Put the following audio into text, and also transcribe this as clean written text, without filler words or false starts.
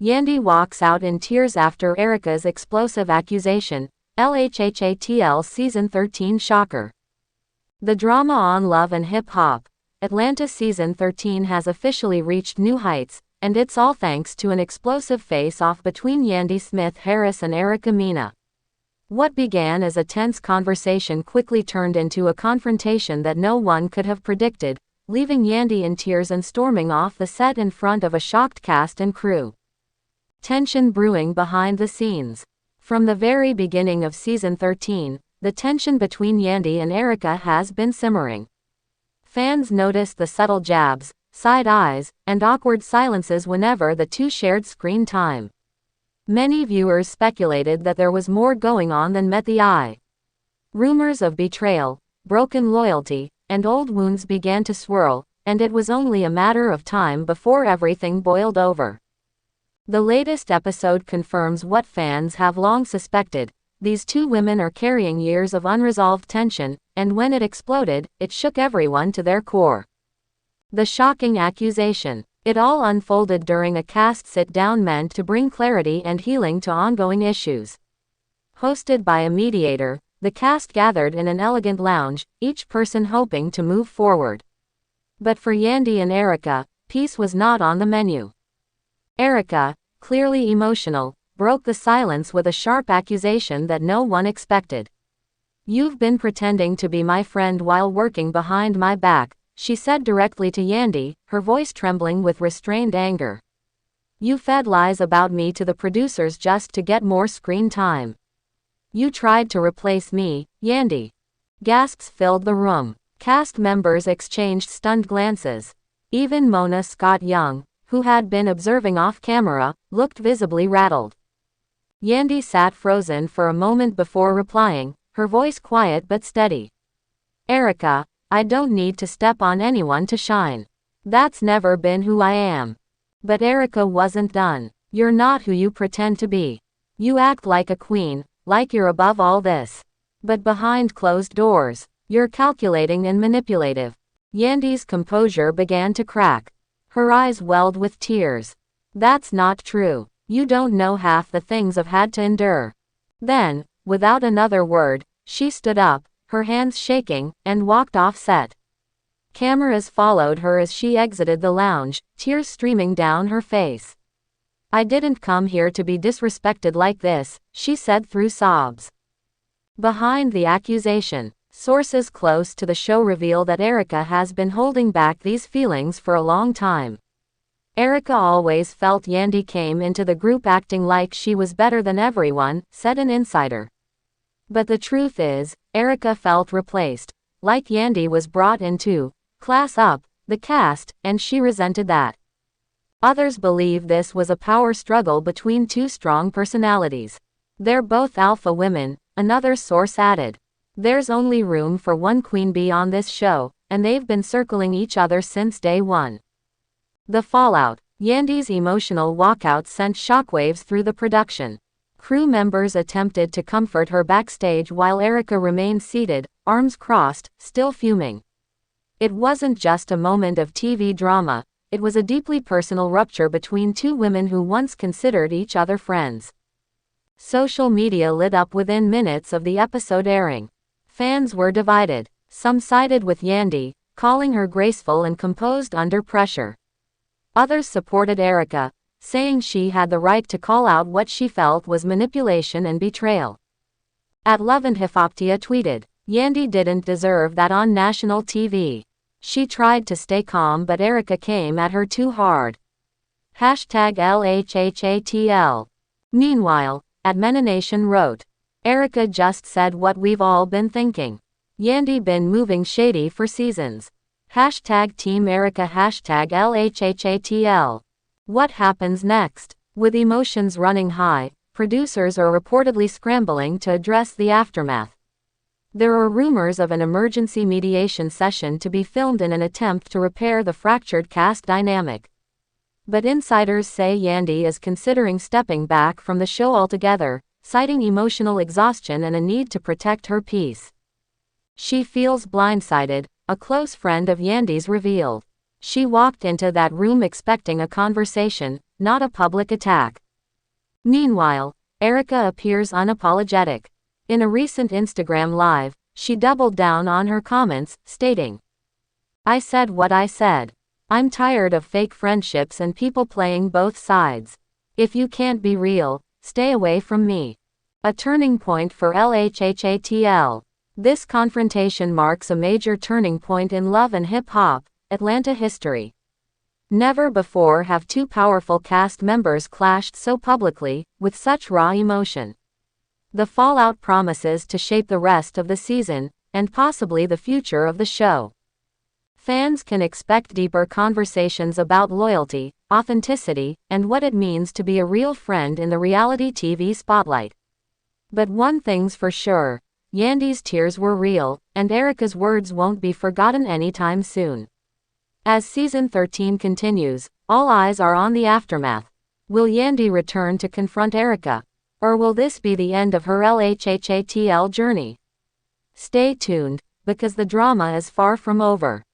Yandy walks out in tears after Erica's explosive accusation. LHHATL Season 13 Shocker. The drama on Love and Hip Hop. Atlanta Season 13 has officially reached new heights, and it's all thanks to an explosive face-off between Yandy Smith Harris and ericamena. What began as a tense conversation quickly turned into a confrontation that no one could have predicted, leaving Yandy in tears and storming off the set in front of a shocked cast and crew. Tension brewing behind the scenes. From the very beginning of Season 13, the tension between Yandy and Erica has been simmering. Fans noticed the subtle jabs, side eyes, and awkward silences whenever the two shared screen time. Many viewers speculated that there was more going on than met the eye. Rumors of betrayal, broken loyalty, and old wounds began to swirl, and it was only a matter of time before everything boiled over. The latest episode confirms what fans have long suspected: these two women are carrying years of unresolved tension, and when it exploded, it shook everyone to their core. The shocking accusation. It all unfolded during a cast sit-down meant to bring clarity and healing to ongoing issues. Hosted by a mediator, the cast gathered in an elegant lounge, each person hoping to move forward. But for Yandy and Erica, peace was not on the menu. Erica, clearly emotional, broke the silence with a sharp accusation that no one expected. "You've been pretending to be my friend while working behind my back," she said directly to Yandy, her voice trembling with restrained anger. "You fed lies about me to the producers just to get more screen time. You tried to replace me, Yandy." Gasps filled the room. Cast members exchanged stunned glances. Even Mona Scott-Young, who had been observing off-camera, looked visibly rattled. Yandy sat frozen for a moment before replying, her voice quiet but steady. "Erica, I don't need to step on anyone to shine. That's never been who I am." But Erica wasn't done. "You're not who you pretend to be. You act like a queen, like you're above all this. But behind closed doors, you're calculating and manipulative." Yandy's composure began to crack. Her eyes welled with tears. "That's not true. You don't know half the things I've had to endure." Then, without another word, she stood up, her hands shaking, and walked off set. Cameras followed her as she exited the lounge, tears streaming down her face. "I didn't come here to be disrespected like this," she said through sobs. Behind the accusation, sources close to the show reveal that Erica has been holding back these feelings for a long time. "Erica always felt Yandy came into the group acting like she was better than everyone," said an insider. But the truth is, Erica felt replaced, like Yandy was brought in to class up the cast, and she resented that. Others believe this was a power struggle between two strong personalities. "They're both alpha women," another source added. "There's only room for one queen bee on this show, and they've been circling each other since day one." The fallout. Yandy's emotional walkout sent shockwaves through the production. Crew members attempted to comfort her backstage while Erica remained seated, arms crossed, still fuming. It wasn't just a moment of TV drama, it was a deeply personal rupture between two women who once considered each other friends. Social media lit up within minutes of the episode airing. Fans were divided. Some sided with Yandy, calling her graceful and composed under pressure. Others supported Erica, saying she had the right to call out what she felt was manipulation and betrayal. At Love and Hip Hop tweeted, "Yandy didn't deserve that on national TV. She tried to stay calm but Erica came at her too hard." #LHHATL. Meanwhile, @mendeecees wrote, "Erica just said what we've all been thinking. Yandy been moving shady for seasons. #Team Erica #LHHATL. What happens next?" With emotions running high, producers are reportedly scrambling to address the aftermath. There are rumors of an emergency mediation session to be filmed in an attempt to repair the fractured cast dynamic. But insiders say Yandy is considering stepping back from the show altogether, citing emotional exhaustion and a need to protect her peace. She feels blindsided, a close friend of Yandy's revealed. She walked into that room expecting a conversation, not a public attack. Meanwhile, Erica appears unapologetic. In a recent Instagram Live, she doubled down on her comments, stating, "I said what I said. I'm tired of fake friendships and people playing both sides. If you can't be real, stay away from me." A turning point for LHHATL. This confrontation marks a major turning point in love and hip-hop, Atlanta history. Never before have two powerful cast members clashed so publicly, with such raw emotion. The fallout promises to shape the rest of the season, and possibly the future of the show. Fans can expect deeper conversations about loyalty, authenticity, and what it means to be a real friend in the reality TV spotlight. But one thing's for sure, Yandy's tears were real, and Erica's words won't be forgotten anytime soon. As season 13 continues, all eyes are on the aftermath. Will Yandy return to confront Erica? Or will this be the end of her LHHATL journey? Stay tuned, because the drama is far from over.